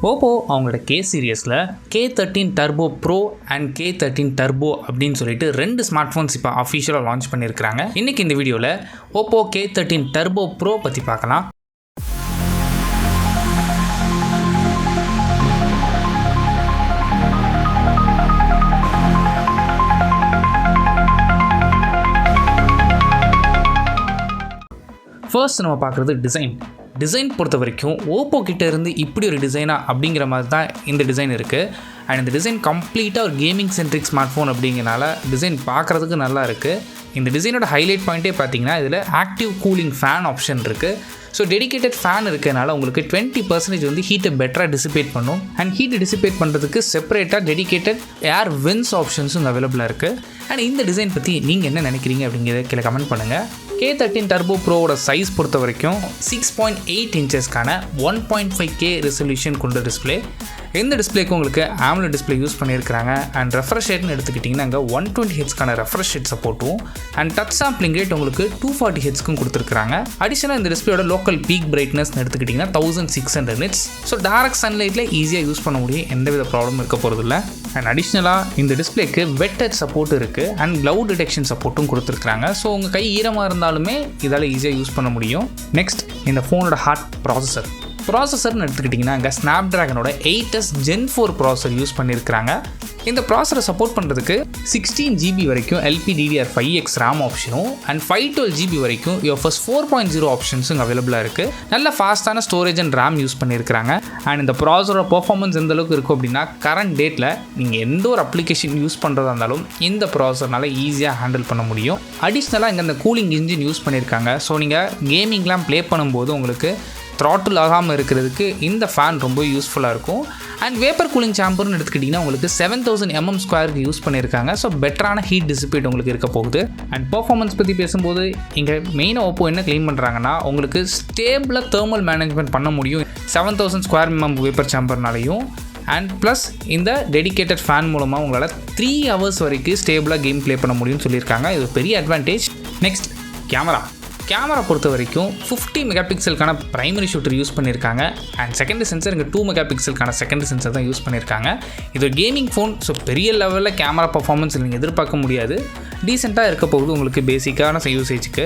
OPPO அவங்களோட K சீரியஸில் K13 Turbo Pro and K13 Turbo அப்படின்னு சொல்லிட்டு 2 ஸ்மார்ட் ஃபோன்ஸ் இப்போ அஃபிஷியலாக லான்ச் பண்ணியிருக்கிறாங்க. இன்றைக்கி இந்த வீடியோவில் OPPO K13 Turbo Pro பற்றி பார்க்கலாம். ஃபர்ஸ்ட் நம்ம பார்க்குறது டிசைன் பொறுத்த வரைக்கும் OPPO கிட்ட இருந்து இப்படி ஒரு டிசைனா அப்படிங்கிற மாதிரி தான் இந்த டிசைன் இருக்குது. அண்ட் இந்த டிசைன் கம்ப்ளீட்டாக ஒரு கேமிங் சென்ட்ரிக் ஸ்மார்ட் ஃபோன் அப்படிங்கிறனால டிசைன் பார்க்குறதுக்கு நல்லா இருக்குது. இந்த டிசைனோட ஹைலைட் பாயிண்ட்டே பார்த்தீங்கன்னா இதில் ஆக்டிவ் கூலிங் ஃபேன் ஆப்ஷன் இருக்குது. ஸோ டெடிகேட்டட் ஃபேன் இருக்கிறதுனால உங்களுக்கு 20% வந்து ஹீட்டை பெட்டராக டிசிபேட் பண்ணும். அண்ட் ஹீட்டை டிசிபேட் பண்ணுறதுக்கு செப்பரேட்டாக டெடிகேட்டட் ஏர் வின்ஸ் ஆப்ஷன்ஸும் அவைலபிளாக இருக்குது. அண்ட் இந்த டிசைன் பற்றி நீங்கள் என்ன நினைக்கிறீங்க அப்படிங்கிறத கீழே கமெண்ட் பண்ணுங்கள். K13 Turbo Proவோட சைஸ் பொறுத்த வரைக்கும் 6.8 இன்ச்சஸ்க்கான 1.5K ரெசல்யூஷன் கொண்ட டிஸ்பிளே. இந்த டிஸ்பிளேக்கு உங்களுக்கு AMOLED டிஸ்பிளே யூஸ் பண்ணியிருக்கிறாங்க. அண்ட் ரெஃப்ரெஷ் ரேட்னு எடுத்துக்கிட்டிங்கன்னா அங்கே 120 ஹெட்ஸ்க்கான ரெஃப்ரெஷ் ரேட் சப்போர்ட்டும் அண்ட் டச் சாம்பிளிங் ரேட் உங்களுக்கு 240 ஹெட்ஸ்க்கும் கொடுத்துருக்காங்க. அடிஷனலாக இந்த டிஸ்பிளேயோட லோக்கல் பீக் பிரைட்னஸ் எடுத்துக்கிட்டிங்கன்னா 1600 நிட்ஸ். ஸோ டைரக்ட் சன்லைட்டில் ஈஸியாக யூஸ் பண்ண முடியும், எந்தவித ப்ராப்ளம் இருக்க போகிறதில்ல. அண்ட் அடிஷ்னலாக இந்த டிஸ்பிளேக்கு வெட் டச் சப்போர்ட் இருக்குது அண்ட் க்ளவுட் டிடெக்ஷன் சப்போர்ட்டும் கொடுத்துருக்காங்க. ஸோ உங்கள் கை ஈரமாக இருந்தாலுமே இதால் ஈஸியாக யூஸ் பண்ண முடியும். நெக்ஸ்ட் இந்த ஃபோனோட ஹார்ட் ப்ராசஸர்னு எடுத்துக்கிட்டிங்கன்னா அங்கே ஸ்னாப்ட்ராகனோட 8S Gen 4 ப்ராசஸர் யூஸ் பண்ணியிருக்கிறாங்க. இந்த ப்ராசஸரை சப்போர்ட் பண்ணுறதுக்கு 16 GB வரைக்கும் LPDDR5X RAM ஆப்ஷனும் அண்ட் 512 GB வரைக்கும் UFS 4.0 ஆப்ஷன்ஸும் அவைலபிளாக இருக்குது. நல்ல ஃபாஸ்ட்டான ஸ்டோரேஜ் அண்ட் RAM யூஸ் பண்ணியிருக்கிறாங்க. அண்ட் இந்த ப்ராசஸரோட பர்ஃபார்மன்ஸ் எந்த அளவுக்கு இருக்கும் அப்படின்னா கரண்ட் டேட்டில் நீங்கள் எந்த ஒரு அப்ளிகேஷன் யூஸ் பண்ணுறதா இருந்தாலும் இந்த ப்ராசஸர்னால ஈஸியாக ஹேண்டில் பண்ண முடியும். அடிஷ்னலாக இங்கே இந்த கூலிங் இன்ஜின் யூஸ் பண்ணியிருக்காங்க. ஸோ நீங்கள் கேமிங்லாம் ப்ளே பண்ணும்போது உங்களுக்கு த்ராட்டில் ஆகாமல் இருக்கிறதுக்கு இந்த ஃபேன் ரொம்ப யூஸ்ஃபுல்லாக இருக்கும். அண்ட் வேப்பர் கூலிங் சாம்பர்னு எடுத்துக்கிட்டிங்கன்னா உங்களுக்கு 7000 mm² யூஸ் பண்ணியிருக்காங்க. ஸோ பெட்டரான ஹீட் டிசிபேட் உங்களுக்கு இருக்க போகுது. அண்ட் பர்ஃபார்மன்ஸ் பற்றி பேசும்போது இங்கே மெயினாக OPPO என்ன க்ளைம் பண்ணுறாங்கன்னா உங்களுக்கு ஸ்டேபிளாக தெர்மல் மேனேஜ்மெண்ட் பண்ண முடியும் 7000 mm வேப்பர் சாம்பர்னாலையும். அண்ட் ப்ளஸ் இந்த டெடிகேட்டட் ஃபேன் மூலமாக உங்களால் 3 hours வரைக்கும் ஸ்டேபிளாக கேம் ப்ளே பண்ண முடியும்னு சொல்லியிருக்காங்க. இது பெரிய அட்வான்டேஜ். நெக்ஸ்ட் கேமரா பொறுத்த வரைக்கும் 50 மெகாபிக்சலுக்கான ப்ரைமரி ஷூட்டர் யூஸ் பண்ணியிருக்காங்க. அண்ட் செகண்டரி சென்சர் இங்கே 2 மெகாபிக்சலுக்கான செகண்டரி சென்சர் தான் யூஸ் பண்ணியிருக்காங்க. இது ஒரு கேமிங் ஃபோன். ஸோ பெரிய லெவலில் கேமரா பர்ஃபார்மன்ஸ் நீங்கள் எதிர்பார்க்க முடியாது. டீசெண்டாக இருக்க போகுது உங்களுக்கு பேசிக்கான யூசேஜுக்கு.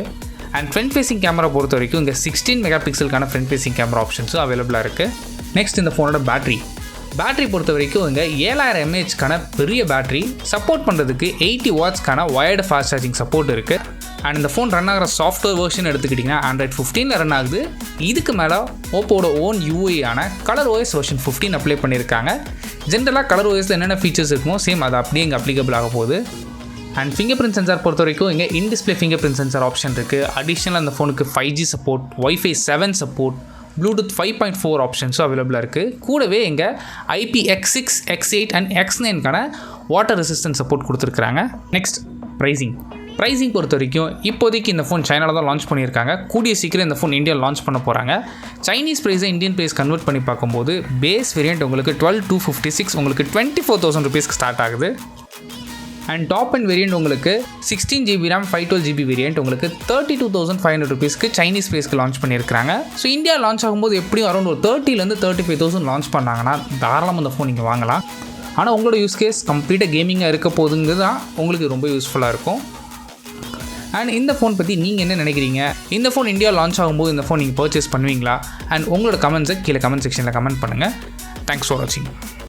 அண்ட் ஃப்ரண்ட் ஃபேசிங் கேமரா பொறுத்த வரைக்கும் இங்கே 16 மெகாபிக்சலுக்கான ஃப்ரண்ட் ஃபேசிங் கேமரா ஆப்ஷன்ஸும் அவைலபிளாக இருக்குது. நெக்ஸ்ட் இந்த ஃபோனோட பேட்டரி பொறுத்த வரைக்கும் இங்கே 7000 mAhக்கான பெரிய பேட்டரி சப்போர்ட் பண்ணுறதுக்கு 80 wattsக்கான வயர்டு ஃபாஸ்ட் சார்ஜிங் சப்போர்ட் இருக்குது. அண்ட் இந்த ஃபோன் ரன் ஆகிற சாஃப்ட்வேர் வெர்ஷன் எடுத்துக்கிட்டிங்கன்னா Android 15 ரன் ஆகுது. இதுக்கு மேலே OPPOவோட ஓன் UI ஆன ColorOS வெர்ஷன் 15 அப்ளை பண்ணியிருக்காங்க. ஜென்ரலாக ColorOSல என்னென்ன ஃபீச்சர்ஸ் இருக்குமோ சேம் அது அப்படியே இங்கே அப்ளிகபிள் ஆக போகுது. அண்ட் ஃபிங்கர் பிரிண்ட் சென்சார் பொறுத்த வரைக்கும் இங்கே in-display finger print sensor option இருக்குது. அடிஷ்னலாக அந்த ஃபோனுக்கு 5G support, Wi-Fi 7 support, Bluetooth 5.4 ஆப்ஷன்ஸும் அவைலபிளாக இருக்குது. கூடவே இங்கே IPX6, X8 அண்ட் X9க்கான வாட்டர் ரெசிஸ்டன்ட் சப்போர்ட் கொடுத்துருக்குறாங்க. நெக்ஸ்ட் ப்ரைஸிங் பொறுத்த வரைக்கும் இப்போதைக்கு இந்த ஃபோன் சைனாவில் தான் லான்ச் பண்ணியிருக்காங்க. கூடிய சீக்கிரம் இந்த ஃபோன் இந்தியாவில் லான்ச் பண்ண போகிறாங்க. சைனீஸ் ப்ரைஸை இந்தியன் ப்ரைஸ் கன்வெர்ட் பண்ணி பார்க்கும்போது பேஸ் வேரியண்ட் உங்களுக்கு 12,256 உங்களுக்கு 24,000 rupeesக்கு ஸ்டார்ட் ஆகுது. அண்ட் டாப் அண்ட் வேரியண்ட் உங்களுக்கு 16 GB RAM 512 GB வேரியண்ட் உங்களுக்கு 32,500 rupeesக்கு சைனீஸ் ப்ரைஸ்க்கு லான்ச் பண்ணியிருக்காங்க. ஸோ இந்தியா லான்ச் ஆகும்போது எப்படியும் அரௌண்ட் ஒரு 30,000 to 35,000 லான்ச் பண்ணாங்கன்னா தாராளமாக இந்த ஃபோன் நீங்கள் வாங்கலாம். ஆனால் உங்களோட யூஸ் கேஸ் கம்ப்ளீட்டாக கேமிங்காக இருக்க போதுங்கிறது தான் உங்களுக்கு ரொம்ப யூஸ்ஃபுல்லாக இருக்கும். அண்ட் இந்த ஃபோன் பற்றி நீங்கள் என்ன நினைக்கிறீங்க? இந்த ஃபோன் இந்தியா லான்ச் ஆகும்போது இந்த ஃபோன் நீங்கள் பர்ச்சேஸ் பண்ணுவீங்களா? அண்ட் உங்களோட கமெண்ட்ஸை கீழே கமெண்ட் செக்ஷனில் கமெண்ட் பண்ணுங்கள். தேங்க்ஸ் ஃபார் வாட்சிங்.